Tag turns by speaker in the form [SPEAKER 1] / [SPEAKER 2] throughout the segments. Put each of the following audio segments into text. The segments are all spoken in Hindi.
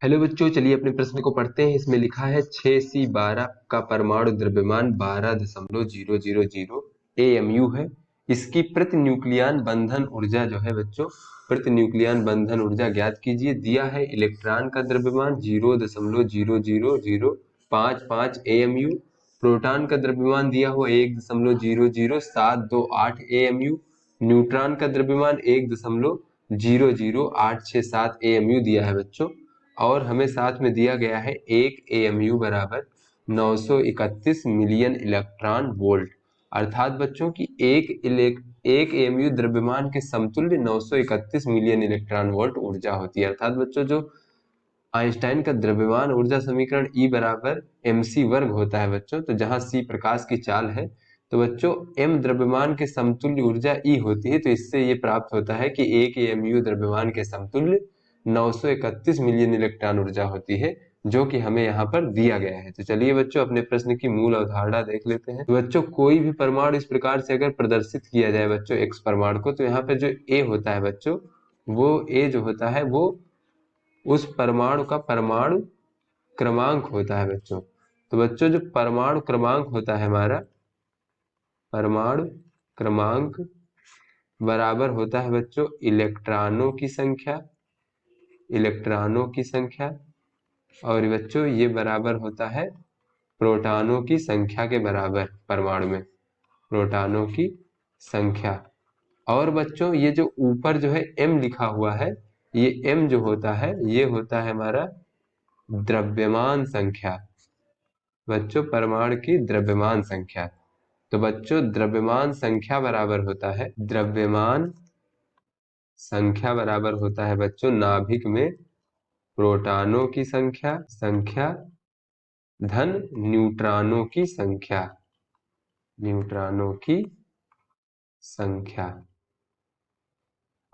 [SPEAKER 1] हेलो बच्चों, चलिए अपने प्रश्न को पढ़ते हैं। इसमें लिखा है 6C12 का परमाणु द्रव्यमान 12.000 AMU है। इसकी प्रति न्यूक्लियन बंधन ऊर्जा जो है बच्चों, प्रति न्यूक्लियन बंधन ऊर्जा ज्ञात कीजिए। दिया है इलेक्ट्रॉन का द्रव्यमान 0.00055 AMU, प्रोटॉन का द्रव्यमान दिया हुआ 1.00728 AMU, न्यूट्रॉन का द्रव्यमान 1.00867 AMU दिया है बच्चों। और हमें साथ में दिया गया है 1 AMU बराबर 931 मिलियन इलेक्ट्रॉन वोल्ट। अर्थात बच्चों की एक AMU द्रव्यमान के समतुल्य 931 मिलियन इलेक्ट्रॉन वोल्ट ऊर्जा होती है। अर्थात बच्चों जो आइंस्टाइन का द्रव्यमान ऊर्जा समीकरण E बराबर mc वर्ग होता है बच्चों, तो जहां c प्रकाश की चाल है तो बच्चों m द्रव्यमान के समतुल्य ऊर्जा E होती है। तो इससे ये प्राप्त होता है कि 1 AMU द्रव्यमान के समतुल्य 931 मिलियन इलेक्ट्रॉन ऊर्जा होती है, जो कि हमें यहाँ पर दिया गया है। तो चलिए बच्चों अपने प्रश्न की मूल अवधारणा देख लेते हैं। तो बच्चों कोई भी परमाणु इस प्रकार से अगर प्रदर्शित किया जाए बच्चों x परमाणु को, तो यहाँ पे जो a होता है बच्चों, वो a जो होता है वो उस परमाणु का परमाणु क्रमांक होता है बच्चों। तो बच्चों जो परमाणु क्रमांक होता है हमारा, परमाणु क्रमांक बराबर होता है बच्चों इलेक्ट्रॉनों की संख्या, इलेक्ट्रॉनों की संख्या। और बच्चों ये बराबर होता है प्रोटॉनों की संख्या के बराबर, परमाणु में प्रोटॉनों की संख्या। और बच्चों ये जो ऊपर जो है m लिखा हुआ है, ये m जो होता है ये होता है हमारा द्रव्यमान संख्या, बच्चों परमाणु की द्रव्यमान संख्या। तो बच्चों द्रव्यमान संख्या बराबर होता है, द्रव्यमान संख्या बराबर होता है बच्चों नाभिक में प्रोटॉनों की संख्या, धन न्यूट्रॉनों की संख्या, न्यूट्रॉनों की संख्या।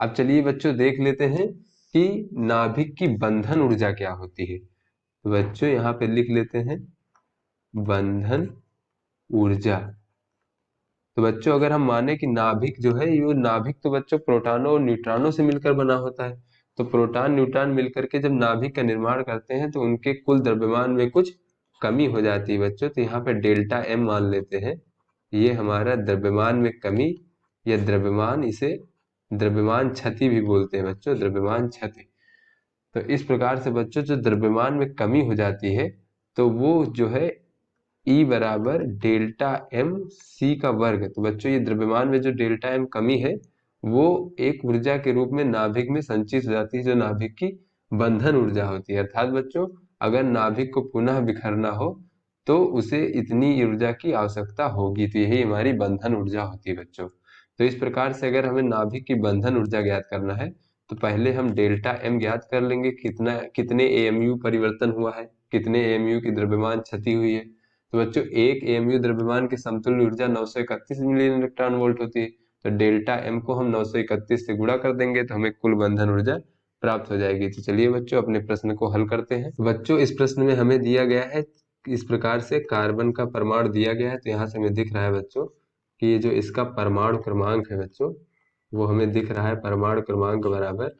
[SPEAKER 1] अब चलिए बच्चों देख लेते हैं कि नाभिक की बंधन ऊर्जा क्या होती है। तो बच्चों यहाँ पे लिख लेते हैं बंधन ऊर्जा। तो बच्चों अगर हम माने कि नाभिक जो है, ये नाभिक तो बच्चों प्रोटॉनों और न्यूट्रॉनों से मिलकर बना होता है। तो प्रोटॉन न्यूट्रॉन मिलकर के जब नाभिक का निर्माण करते हैं तो उनके कुल द्रव्यमान में कुछ कमी हो जाती है बच्चों। तो यहाँ पे डेल्टा एम मान लेते हैं, ये हमारा द्रव्यमान में कमी या द्रव्यमान, इसे द्रव्यमान क्षति भी बोलते हैं बच्चों, द्रव्यमान क्षति। तो इस प्रकार से बच्चों जो द्रव्यमान में कमी हो जाती है तो वो जो है E बराबर डेल्टा एम सी का वर्ग। तो बच्चों ये द्रव्यमान में जो डेल्टा एम कमी है वो एक ऊर्जा के रूप में नाभिक में संचित हो जाती है, जो नाभिक की बंधन ऊर्जा होती है। अर्थात बच्चों अगर नाभिक को पुनः बिखरना हो तो उसे इतनी ऊर्जा की आवश्यकता होगी, तो यही हमारी बंधन ऊर्जा होती है बच्चों। तो इस प्रकार से अगर हमें नाभिक की बंधन ऊर्जा ज्ञात करना है तो पहले हम डेल्टा एम ज्ञात कर लेंगे, कितने AMU परिवर्तन हुआ है, कितने AMU की द्रव्यमान क्षति हुई है। तो बच्चों एक AMU द्रव्यमान की समतुल्य ऊर्जा 931 मिलियन इलेक्ट्रॉन वोल्ट होती है। तो डेल्टा एम को हम 931 से गुणा कर देंगे तो हमें कुल बंधन ऊर्जा प्राप्त हो जाएगी। तो चलिए बच्चों अपने प्रश्न को हल करते हैं। तो बच्चों इस प्रश्न में हमें दिया गया है इस प्रकार से, कार्बन का परमाणु दिया गया है। तो यहाँ से हमें दिख रहा है बच्चों कि ये जो इसका परमाणु क्रमांक है बच्चों, वो हमें दिख रहा है परमाणु क्रमांक बराबर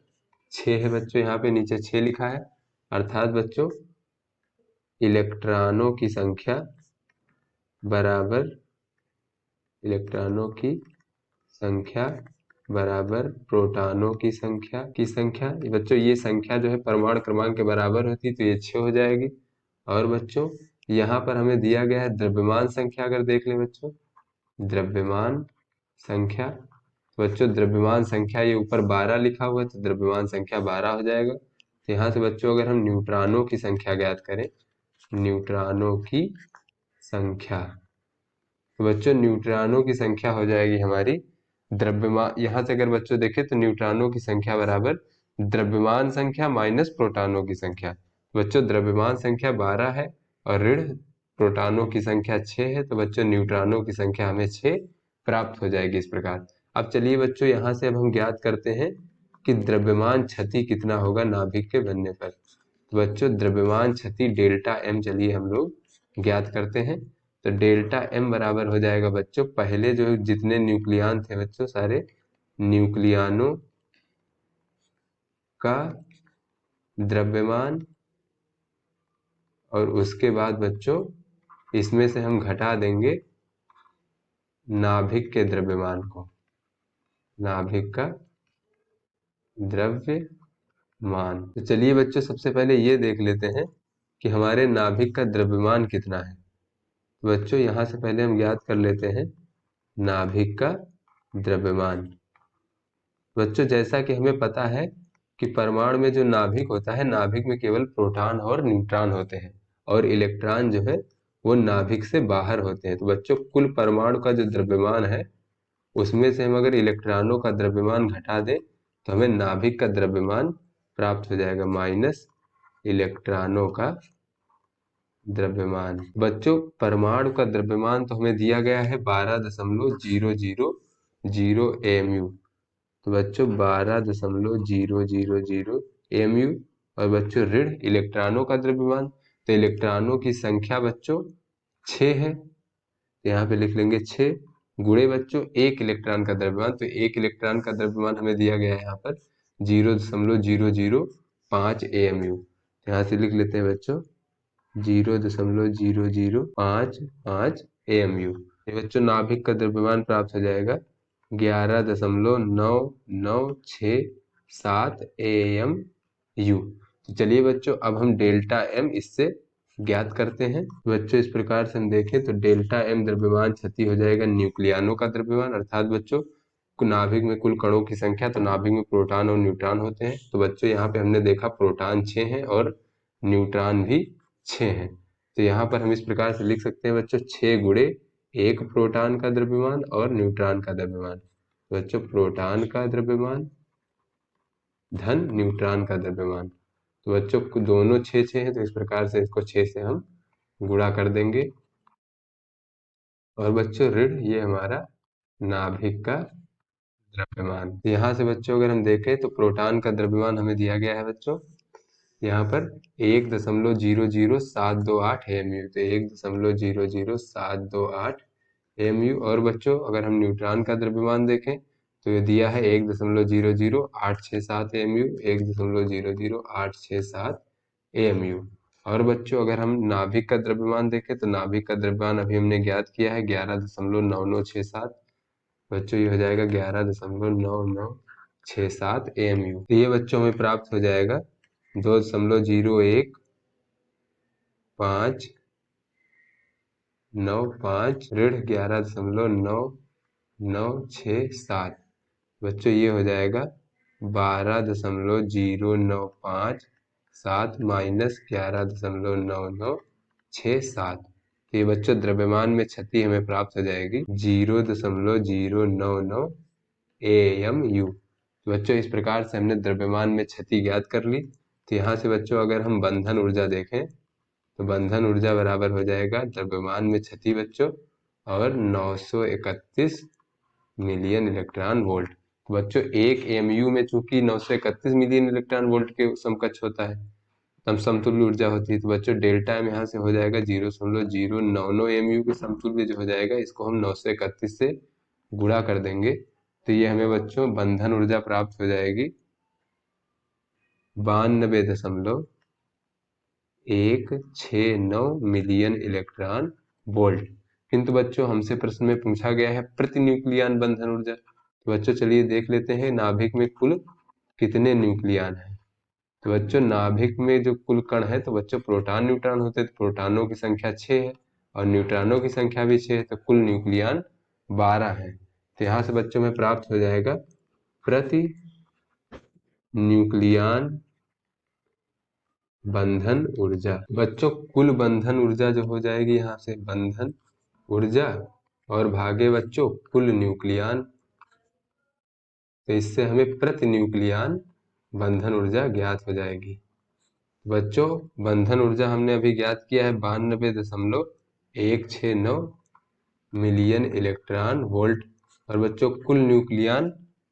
[SPEAKER 1] 6 है बच्चों। यहाँ पे नीचे 6 लिखा है। अर्थात बच्चों इलेक्ट्रॉनों की संख्या बराबर, इलेक्ट्रॉनों की संख्या बराबर प्रोटॉनों की संख्या। ये बच्चों ये संख्या जो है परमाणु क्रमांक के बराबर होती है, तो ये 6 हो जाएगी। और बच्चों यहाँ पर हमें दिया गया है द्रव्यमान संख्या, अगर देख लें बच्चों द्रव्यमान संख्या, तो बच्चों द्रव्यमान संख्या ये ऊपर 12 लिखा हुआ है, तो द्रव्यमान संख्या 12 हो जाएगा। तो यहाँ से बच्चों अगर हम न्यूट्रॉनों की संख्या ज्ञात करें, न्यूट्रॉनों की संख्या, तो बच्चों न्यूट्रॉनों की संख्या हो जाएगी हमारी द्रव्यमान, यहाँ से अगर बच्चों देखें तो न्यूट्रॉनों की संख्या बराबर द्रव्यमान संख्या माइनस प्रोटॉनों की संख्या। बच्चों द्रव्यमान संख्या 12 है और ऋण प्रोटॉनों की संख्या 6 है, तो बच्चों न्यूट्रॉनों की संख्या हमें 6 प्राप्त हो जाएगी इस प्रकार। अब चलिए बच्चों यहाँ से अब हम ज्ञात करते हैं कि द्रव्यमान क्षति कितना होगा नाभिक के बनने पर। तो बच्चों द्रव्यमान क्षति डेल्टा एम चलिए हम लोग ज्ञात करते हैं। तो डेल्टा एम बराबर हो जाएगा बच्चों, पहले जो जितने न्यूक्लियन थे बच्चों, सारे न्यूक्लियनों का द्रव्यमान और उसके बाद बच्चों इसमें से हम घटा देंगे नाभिक के द्रव्यमान को, नाभिक का द्रव्यमान। तो चलिए बच्चों सबसे पहले ये देख लेते हैं कि हमारे नाभिक का द्रव्यमान कितना है। तो बच्चों यहाँ से पहले हम ज्ञात कर लेते हैं नाभिक का द्रव्यमान। बच्चों जैसा कि हमें पता है कि परमाणु में जो नाभिक होता है, नाभिक में केवल प्रोटॉन और न्यूट्रॉन होते हैं और इलेक्ट्रॉन जो है वो नाभिक से बाहर होते हैं। तो बच्चों कुल परमाणु का जो द्रव्यमान है उसमें से हम अगर इलेक्ट्रॉनों का द्रव्यमान घटा दें तो हमें नाभिक का द्रव्यमान प्राप्त हो जाएगा माइनस इलेक्ट्रॉनों का द्रव्यमान। बच्चों परमाणु का द्रव्यमान तो हमें दिया गया है 12.0000 AMU। तो बच्चों 12.0000 AMU। और बच्चों ऋण इलेक्ट्रॉनों का द्रव्यमान, तो इलेक्ट्रॉनों की संख्या बच्चों 6 है, तो यहाँ पे लिख लेंगे 6 गुणे बच्चों एक इलेक्ट्रॉन का द्रव्यमान। तो एक इलेक्ट्रॉन का द्रव्यमान हमें दिया गया है यहाँ पर 0.005 AMU। तो यहाँ से लिख लेते हैं बच्चों 0.0055 AMU। ये बच्चों नाभिक का द्रव्यमान प्राप्त हो जाएगा 11.9967 AMU। तो चलिए बच्चों अब हम डेल्टा एम इससे ज्ञात करते हैं। बच्चों इस प्रकार से हम देखें तो डेल्टा एम द्रव्यमान क्षति हो जाएगा न्यूक्लियानों का द्रव्यमान, अर्थात बच्चों नाभिक में कुल कणों की संख्या, तो नाभिक में प्रोटॉन और न्यूट्रॉन होते हैं। तो बच्चों यहाँ पे हमने देखा प्रोटॉन 6 हैं और न्यूट्रॉन भी 6 हैं। तो यहाँ पर हम इस प्रकार से लिख सकते हैं बच्चों 6 गुणे एक प्रोटॉन का द्रव्यमान और न्यूट्रॉन का द्रव्यमान। तो बच्चों प्रोटॉन का द्रव्यमान धन न्यूट्रॉन का द्रव्यमान। तो बच्चों दोनों 6 है, तो इस प्रकार से इसको 6 से हम गुणा कर देंगे। और बच्चों ऋण ये हमारा नाभिक का द्रव्यमान। तो यहाँ से बच्चों अगर हम देखें तो प्रोटॉन का द्रव्यमान हमें दिया गया है बच्चों यहाँ पर 1.00728 AMU। तो 1.00728 AMU। और बच्चों अगर हम न्यूट्रॉन का द्रव्यमान देखें तो ये दिया है 1.00867 AMU, 1.00867 AMU। और बच्चों अगर हम नाभिक का द्रव्यमान देखें तो नाभिक का द्रव्यमान अभी हमने ज्ञात किया है 11.9967। बच्चों ये हो जाएगा 11.9967 AMU। तो ये बच्चों हमें प्राप्त हो जाएगा 2.0159 ऋण 11.9967। बच्चों ये हो जाएगा 12.0957 माइनस 11.9967। तो ये बच्चों द्रव्यमान में क्षति हमें प्राप्त हो जाएगी 0.099 AMU। तो बच्चों इस प्रकार से हमने द्रव्यमान में क्षति ज्ञात कर ली। तो यहाँ से बच्चों अगर हम बंधन ऊर्जा देखें तो बंधन ऊर्जा बराबर हो जाएगा द्रव्यमान में क्षति बच्चों और 931 मिलियन इलेक्ट्रॉन वोल्ट। तो बच्चों एक AMU में चूंकि 931 मिलियन इलेक्ट्रॉन वोल्ट के समकक्ष होता है, तब समतुल्य ऊर्जा होती है। तो बच्चों डेल्टा एम यहाँ से हो जाएगा 0.099 AMU के समतुल्य जो हो जाएगा, इसको हम 931 से गुणा कर देंगे तो ये हमें बच्चों बंधन ऊर्जा प्राप्त हो जाएगी 92.169 मिलियन इलेक्ट्रॉन वोल्ट। किंतु बच्चों हमसे प्रश्न में पूछा गया है प्रति न्यूक्लियन बंधन ऊर्जा। तो बच्चों चलिए देख लेते हैं नाभिक में कुल कितने न्यूक्लियन हैं। तो बच्चों नाभिक में जो कुल कण है तो बच्चों प्रोटॉन न्यूट्रॉन होते हैं, तो प्रोटॉनों की संख्या 6 है और न्यूट्रॉनों की संख्या भी 6 है, तो कुल न्यूक्लियन 12 है। तो यहाँ से बच्चों में प्राप्त हो जाएगा प्रति न्यूक्लियन बंधन ऊर्जा। बच्चों कुल बंधन ऊर्जा जो हो जाएगी यहाँ से बंधन ऊर्जा और भागे बच्चों कुल न्यूक्लियन, तो इससे हमें प्रति न्यूक्लियन बंधन ऊर्जा ज्ञात हो जाएगी। बच्चों बंधन ऊर्जा हमने अभी ज्ञात किया है 92.169 मिलियन इलेक्ट्रॉन वोल्ट और बच्चों कुल न्यूक्लियन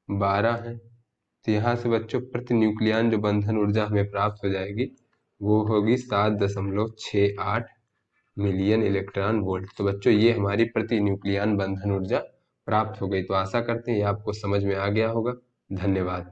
[SPEAKER 1] 12 है। तो यहाँ से बच्चों प्रति न्यूक्लियन जो बंधन ऊर्जा हमें प्राप्त हो जाएगी वो होगी 7.68 मिलियन इलेक्ट्रॉन वोल्ट। तो बच्चों ये हमारी प्रति न्यूक्लियन बंधन ऊर्जा प्राप्त हो गई। तो आशा करते हैं ये आपको समझ में आ गया होगा। धन्यवाद।